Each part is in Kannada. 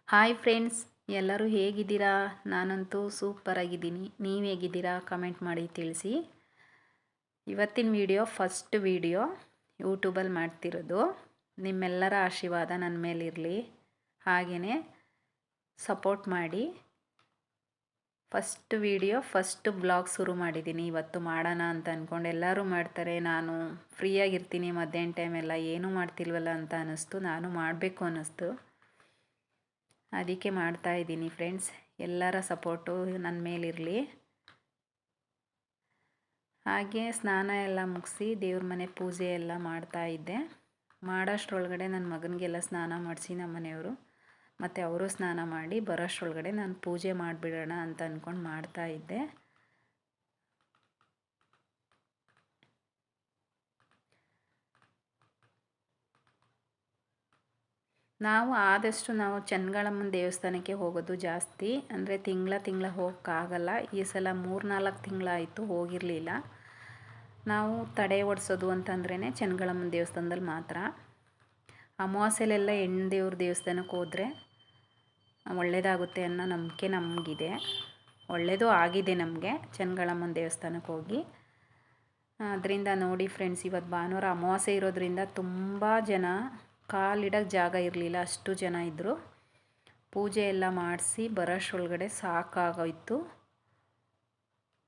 ಹಾಯ್ ಫ್ರೆಂಡ್ಸ್, ಎಲ್ಲರೂ ಹೇಗಿದ್ದೀರಾ? ನಾನಂತೂ ಸೂಪರಾಗಿದ್ದೀನಿ. ನೀವು ಹೇಗಿದ್ದೀರಾ? ಕಮೆಂಟ್ ಮಾಡಿ ತಿಳಿಸಿ. ಇವತ್ತಿನ ಫಸ್ಟ್ ವಿಡಿಯೋ ಯೂಟ್ಯೂಬಲ್ಲಿ ಮಾಡ್ತಿರೋದು. ನಿಮ್ಮೆಲ್ಲರ ಆಶೀರ್ವಾದ ನನ್ನ ಮೇಲಿರಲಿ, ಹಾಗೆಯೇ ಸಪೋರ್ಟ್ ಮಾಡಿ. ಫಸ್ಟ್ ಬ್ಲಾಗ್ ಶುರು ಮಾಡಿದ್ದೀನಿ. ಇವತ್ತು ಮಾಡೋಣ ಅಂತ ಅಂದ್ಕೊಂಡು ಎಲ್ಲರೂ ಮಾಡ್ತಾರೆ, ನಾನು ಫ್ರೀಯಾಗಿರ್ತೀನಿ ಮಧ್ಯಾಹ್ನ ಟೈಮೆಲ್ಲ, ಏನೂ ಮಾಡ್ತಿಲ್ವಲ್ಲ ಅಂತ ಅನ್ನಿಸ್ತು. ನಾನು ಮಾಡಬೇಕು ಅನ್ನಿಸ್ತು, ಅದಕ್ಕೆ ಮಾಡ್ತಾಯಿದ್ದೀನಿ ಫ್ರೆಂಡ್ಸ್. ಎಲ್ಲರ ಸಪೋರ್ಟು ನನ್ನ ಮೇಲಿರಲಿ. ಹಾಗೆ ಸ್ನಾನ ಎಲ್ಲ ಮುಗಿಸಿ ದೇವ್ರ ಮನೆ ಪೂಜೆ ಎಲ್ಲ ಮಾಡ್ತಾಯಿದ್ದೆ. ಮಾಡೋಷ್ಟ್ರೊಳಗಡೆ ನನ್ನ ಮಗನಿಗೆಲ್ಲ ಸ್ನಾನ ಮಾಡಿಸಿ ನಮ್ಮ ಮನೆಯವರು, ಮತ್ತು ಅವರು ಸ್ನಾನ ಮಾಡಿ ಬರೋಷ್ಟ್ರೊಳಗಡೆ ನಾನು ಪೂಜೆ ಮಾಡಿಬಿಡೋಣ ಅಂತ ಅಂದ್ಕೊಂಡು ಮಾಡ್ತಾಯಿದ್ದೆ. ನಾವು ಆದಷ್ಟು ಚನ್ನಗಾಳಮ್ಮನ ದೇವಸ್ಥಾನಕ್ಕೆ ಹೋಗೋದು ಜಾಸ್ತಿ. ಅಂದರೆ ತಿಂಗಳ ಹೋಗೋಕ್ಕಾಗಲ್ಲ. ಈ ಸಲ 3-4 ತಿಂಗಳಾಯಿತು ಹೋಗಿರಲಿಲ್ಲ. ನಾವು ತಡೆ ಓಡಿಸೋದು ಅಂತಂದ್ರೇ ಚನ್ನಗಾಳಮ್ಮನ ದೇವಸ್ಥಾನದಲ್ಲಿ ಮಾತ್ರ. ಅಮಾವಾಸ್ಯೆಲೆಲ್ಲ ಹೆಣ್ಣು ದೇವ್ರ ದೇವಸ್ಥಾನಕ್ಕೆ ಹೋದರೆ ಒಳ್ಳೆಯದಾಗುತ್ತೆ ಅನ್ನೋ ನಂಬಿಕೆ ನಮಗಿದೆ. ಒಳ್ಳೆಯದು ಆಗಿದೆ ನಮಗೆ ಚನ್ನಗಾಳಮ್ಮನ ದೇವಸ್ಥಾನಕ್ಕೆ ಹೋಗಿ. ಅದರಿಂದ ನೋಡಿ ಫ್ರೆಂಡ್ಸ್, ಇವತ್ತು ಭಾನುವಾರ ಅಮಾವಾಸ್ಯೆ ಇರೋದ್ರಿಂದ ತುಂಬ ಜನ, ಕಾಲಿಡೋಕ್ಕೆ ಜಾಗ ಇರಲಿಲ್ಲ, ಅಷ್ಟು ಜನ ಇದ್ದರು. ಪೂಜೆ ಎಲ್ಲ ಮಾಡಿಸಿ ಬರೋಷ್ರೊಳಗಡೆ ಸಾಕಾಗೋಯಿತು.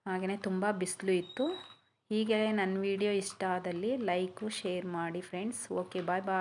ಹಾಗೆಯೇ ತುಂಬ ಬಿಸಿಲು ಇತ್ತು. ಹೀಗೆ ನನ್ನ ವಿಡಿಯೋ ಇಷ್ಟ ಆದಲ್ಲಿ ಲೈಕು ಶೇರ್ ಮಾಡಿ ಫ್ರೆಂಡ್ಸ್. ಓಕೆ, ಬಾಯ್ ಬಾಯ್.